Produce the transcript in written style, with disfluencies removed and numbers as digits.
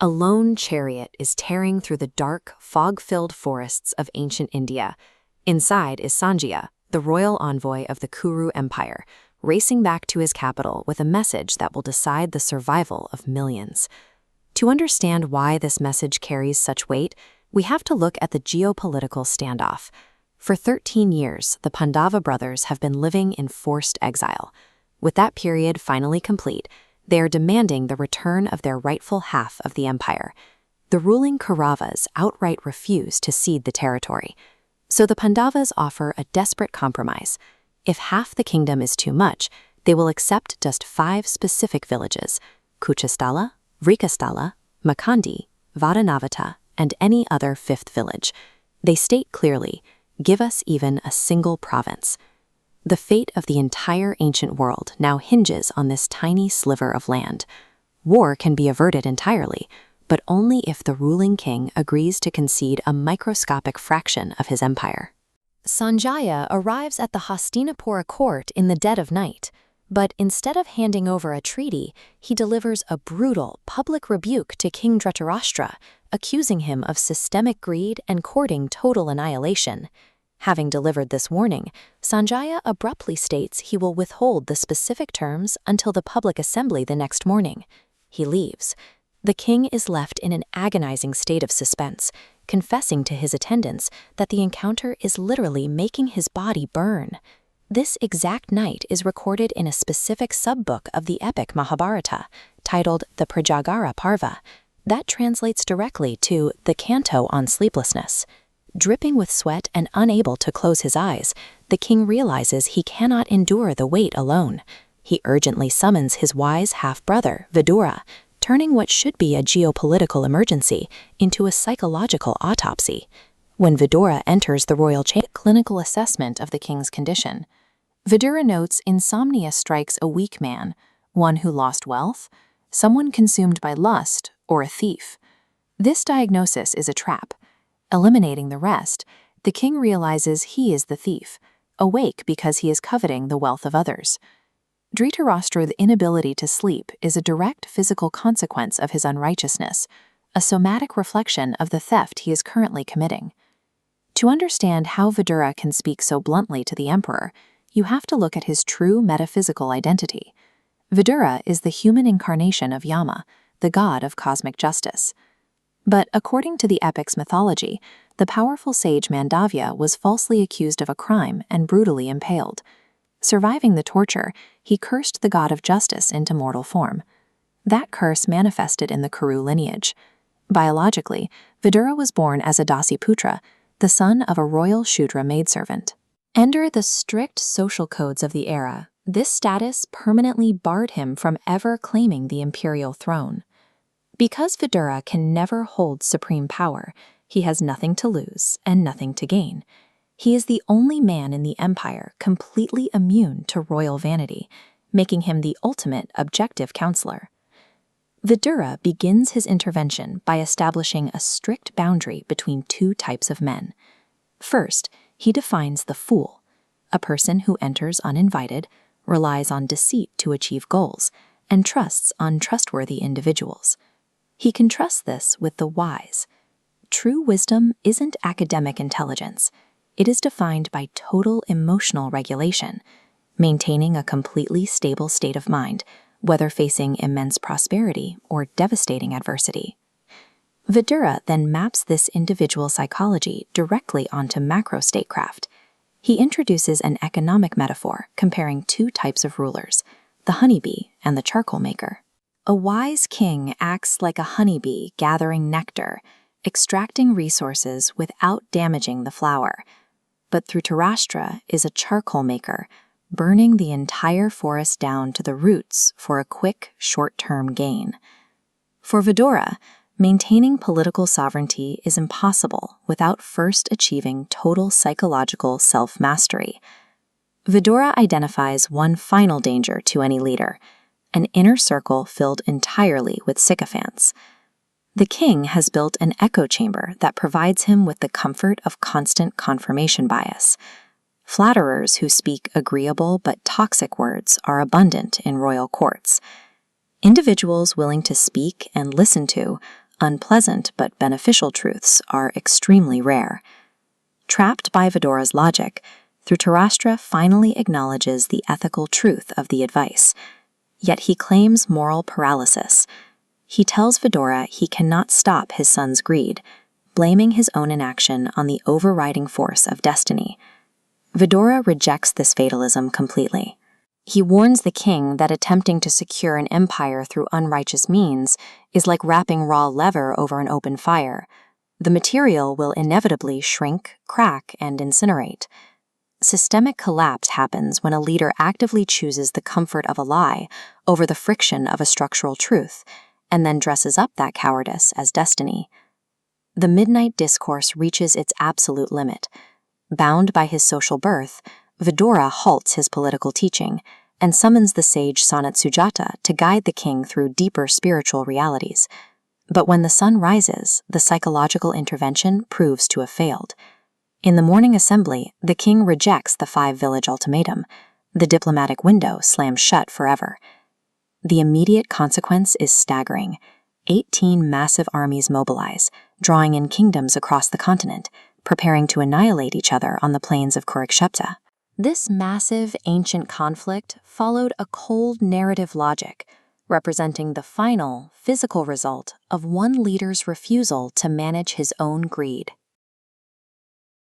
A lone chariot is tearing through the dark, fog-filled forests of ancient India. Inside is Sanjaya, the royal envoy of the Kuru Empire, racing back to his capital with a message that will decide the survival of millions. To understand why this message carries such weight, we have to look at the geopolitical standoff. For 13 years, the Pandava brothers have been living in forced exile. With that period finally complete, they are demanding the return of their rightful half of the empire. The ruling Kauravas outright refuse to cede the territory. So the Pandavas offer a desperate compromise. If half the kingdom is too much, they will accept just 5 specific villages: Kurukshetra, Vrikasthala, Makandi, Varanavata, and any other 5th village. They state clearly, give us even a single province. The fate of the entire ancient world now hinges on this tiny sliver of land. War can be averted entirely, but only if the ruling king agrees to concede a microscopic fraction of his empire. Sanjaya arrives at the Hastinapura court in the dead of night, but instead of handing over a treaty, he delivers a brutal, public rebuke to King Dhritarashtra, accusing him of systemic greed and courting total annihilation. Having delivered this warning, Sanjaya abruptly states he will withhold the specific terms until the public assembly the next morning. He leaves. The king is left in an agonizing state of suspense, confessing to his attendants that the encounter is literally making his body burn. This exact night is recorded in a specific sub-book of the epic Mahabharata, titled the Prajāgara Parva. That translates directly to the canto on sleeplessness. Dripping with sweat and unable to close his eyes, the king realizes he cannot endure the weight alone. He urgently summons his wise half-brother, Vidura, turning what should be a geopolitical emergency into a psychological autopsy. When Vidura enters the royal chamber, clinical assessment of the king's condition. Vidura notes insomnia strikes a weak man, one who lost wealth, someone consumed by lust, or a thief. This diagnosis is a trap. Eliminating the rest, the king realizes he is the thief, awake because he is coveting the wealth of others. Dhritarashtra's inability to sleep is a direct physical consequence of his unrighteousness, a somatic reflection of the theft he is currently committing. To understand how Vidura can speak so bluntly to the emperor, you have to look at his true metaphysical identity. Vidura is the human incarnation of Yama, the god of cosmic justice. But according to the epic's mythology, the powerful sage Mandavya was falsely accused of a crime and brutally impaled. Surviving the torture, he cursed the god of justice into mortal form. That curse manifested in the Kuru lineage. Biologically, Vidura was born as a Dasiputra, the son of a royal Shudra maidservant. Under the strict social codes of the era, this status permanently barred him from ever claiming the imperial throne. Because Vidura can never hold supreme power, he has nothing to lose and nothing to gain. He is the only man in the empire completely immune to royal vanity, making him the ultimate objective counselor. Vidura begins his intervention by establishing a strict boundary between 2 types of men. First, he defines the fool, a person who enters uninvited, relies on deceit to achieve goals, and trusts untrustworthy individuals. He contrasts this with the wise. True wisdom isn't academic intelligence. It is defined by total emotional regulation, maintaining a completely stable state of mind, whether facing immense prosperity or devastating adversity. Vidura then maps this individual psychology directly onto macro-statecraft. He introduces an economic metaphor comparing 2 types of rulers, the honeybee and the charcoal maker. A wise king acts like a honeybee gathering nectar, extracting resources without damaging the flower. But Dhritarashtra is a charcoal maker, burning the entire forest down to the roots for a quick, short-term gain. For Vidura, maintaining political sovereignty is impossible without first achieving total psychological self-mastery. Vidura identifies one final danger to any leader: an inner circle filled entirely with sycophants. The king has built an echo chamber that provides him with the comfort of constant confirmation bias. Flatterers who speak agreeable but toxic words are abundant in royal courts. Individuals willing to speak and listen to Unpleasant but beneficial truths are extremely rare. Trapped by Vidura's logic, Dhritarashtra finally acknowledges the ethical truth of the advice. Yet he claims moral paralysis. He tells Vidura he cannot stop his son's greed, blaming his own inaction on the overriding force of destiny. Vidura rejects this fatalism completely. He warns the king that attempting to secure an empire through unrighteous means is like wrapping raw leather over an open fire. The material will inevitably shrink, crack, and incinerate. Systemic collapse happens when a leader actively chooses the comfort of a lie over the friction of a structural truth, and then dresses up that cowardice as destiny. The midnight discourse reaches its absolute limit. Bound by his social birth, Vidura halts his political teaching and summons the sage Sanat Sujata to guide the king through deeper spiritual realities. But when the sun rises, the psychological intervention proves to have failed. In the morning assembly, the king rejects the 5-village ultimatum. The diplomatic window slams shut forever. The immediate consequence is staggering. 18 massive armies mobilize, drawing in kingdoms across the continent, preparing to annihilate each other on the plains of Kurukshetra. This massive ancient conflict followed a cold narrative logic, representing the final, physical result of one leader's refusal to manage his own greed.